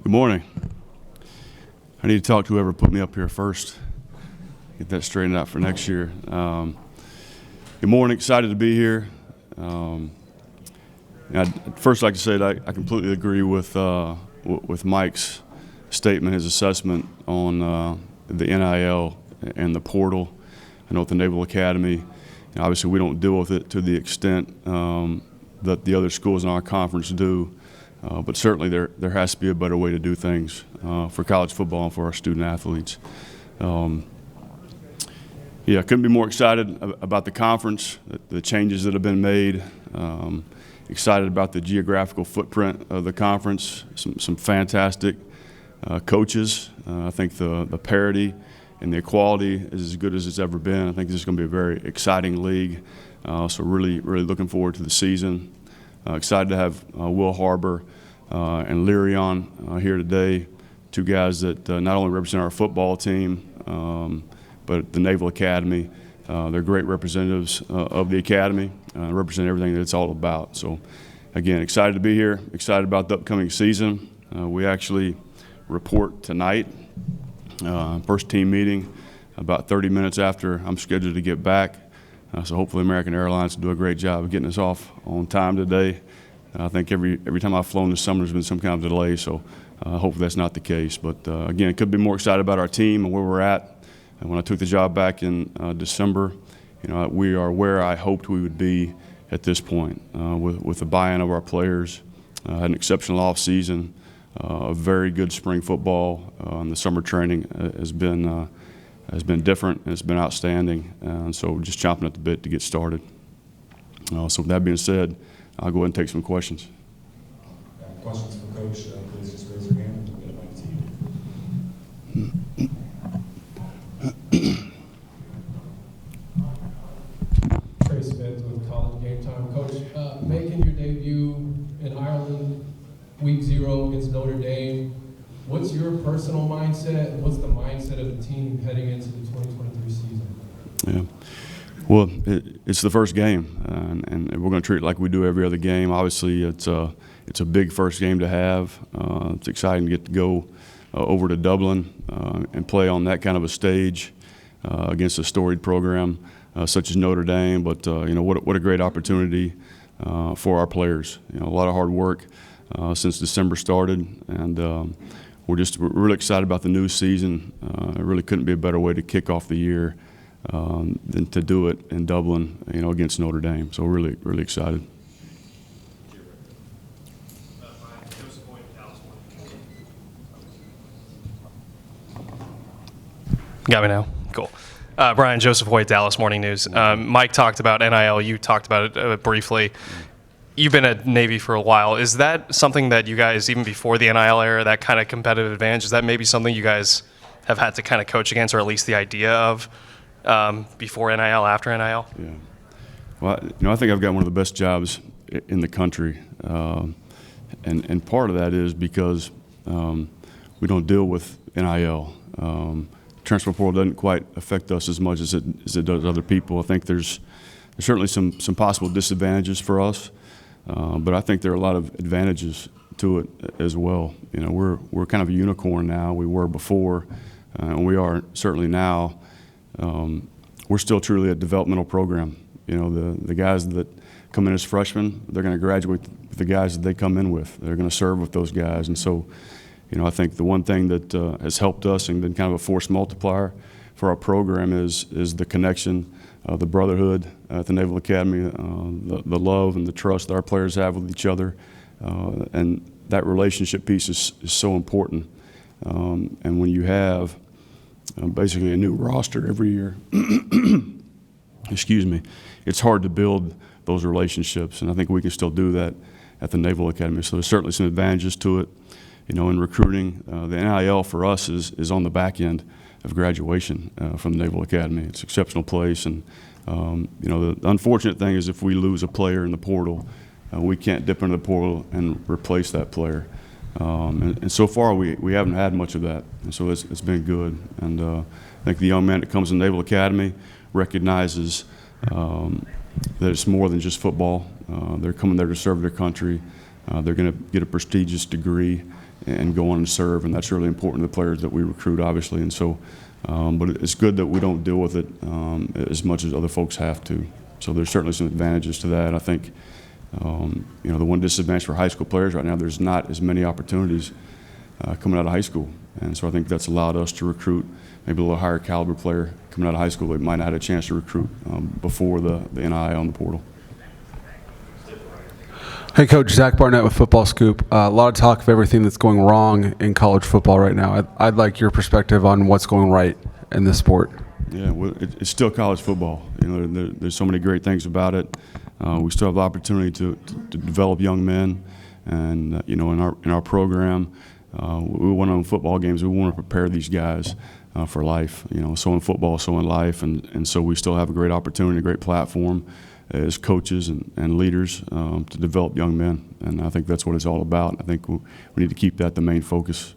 Good morning. I need to talk to whoever put me up here first. Get that straightened out for next year. Good morning. Excited to be here. I'd first like to say that I completely agree with Mike's statement, his assessment on the NIL and the portal. I know at the Naval Academy, obviously we don't deal with it to the extent that the other schools in our conference do. But certainly there has to be a better way to do things for college football and for our student athletes. I couldn't be more excited about the conference, the changes that have been made. Excited about the geographical footprint of the conference. Some fantastic coaches. I think the parity and the equality is as good as it's ever been. I think this is going to be a very exciting league. So really looking forward to the season. Excited to have Will Harbor and Lyrion here today, two guys that not only represent our football team, but the Naval Academy. They're great representatives of the Academy, represent everything that it's all about. So, again, excited to be here, excited about the upcoming season. We actually report tonight, first team meeting, about 30 minutes after I'm scheduled to get back. So hopefully American Airlines will do a great job of getting us off on time today. I think every time I've flown this summer there's been some kind of delay, so hopefully that's not the case. But again, could be more excited about our team and where we're at. And when I took the job back in December, we are where I hoped we would be at this point with the buy-in of our players. Had an exceptional off season, a very good spring football, and the summer training has been different, and it's been outstanding, and so just chomping at the bit to get started. So with that being said, I'll go ahead and take some questions. Questions for Coach? Please just raise your hand and we'll get it back to you. Trey Spence with College Game Time. Coach, making your debut in Ireland, week 0 against Notre Dame, what's your personal mindset and what's the mindset of the team heading into the 2023 season? Yeah. Well, it's the first game, and we're going to treat it like we do every other game. Obviously, it's a big first game to have. It's exciting to get to go over to Dublin and play on that kind of a stage against a storied program such as Notre Dame. But what a great opportunity for our players. A lot of hard work since December started, and we're really excited about the new season. It really couldn't be a better way to kick off the year than to do it in Dublin, against Notre Dame. So really excited. Got me now? Cool. Brian, Joseph Hoyt, Dallas Morning News. Mike talked about NIL. You talked about it briefly. You've been at Navy for a while. Is that something that you guys, even before the NIL era, that kind of competitive advantage, is that maybe something you guys have had to kind of coach against, or at least the idea of before NIL, after NIL? Yeah. Well, I think I've got one of the best jobs in the country. And part of that is because we don't deal with NIL. Transfer portal doesn't quite affect us as much as it does other people. I think there's certainly some possible disadvantages for us, but I think there are a lot of advantages to it as well. We're kind of a unicorn now. We were before, and we are certainly now. We're still truly a developmental program. The guys that come in as freshmen, they're going to graduate with the guys that they come in with. They're going to serve with those guys, and so. I think the one thing that has helped us and been kind of a force multiplier for our program is the connection, the brotherhood at the Naval Academy, the love and the trust that our players have with each other, and that relationship piece is so important. And when you have basically a new roster every year, excuse me, it's hard to build those relationships, and I think we can still do that at the Naval Academy. So there's certainly some advantages to it. In recruiting, the NIL for us is on the back end of graduation from the Naval Academy. It's an exceptional place, and the unfortunate thing is if we lose a player in the portal, we can't dip into the portal and replace that player. And so far we haven't had much of that, and so it's been good. And I think the young man that comes to the Naval Academy recognizes that it's more than just football. They're coming there to serve their country. They're going to get a prestigious degree and go on and serve, and that's really important to the players that we recruit, obviously. And so, but it's good that we don't deal with it as much as other folks have to. So there's certainly some advantages to that. I think, the one disadvantage for high school players right now, there's not as many opportunities coming out of high school. And so I think that's allowed us to recruit maybe a little higher caliber player coming out of high school that might not have had a chance to recruit before the NIL on the portal. Hey, Coach, Zach Barnett with Football Scoop. A lot of talk of everything that's going wrong in college football right now. I'd like your perspective on what's going right in this sport. Yeah, well, it's still college football. There's so many great things about it. We still have the opportunity to develop young men, and in our program, we want to own football games. We want to prepare these guys for life. So in football, so in life, and so we still have a great opportunity, a great platform as coaches and leaders to develop young men, and I think that's what it's all about. I think we need to keep that the main focus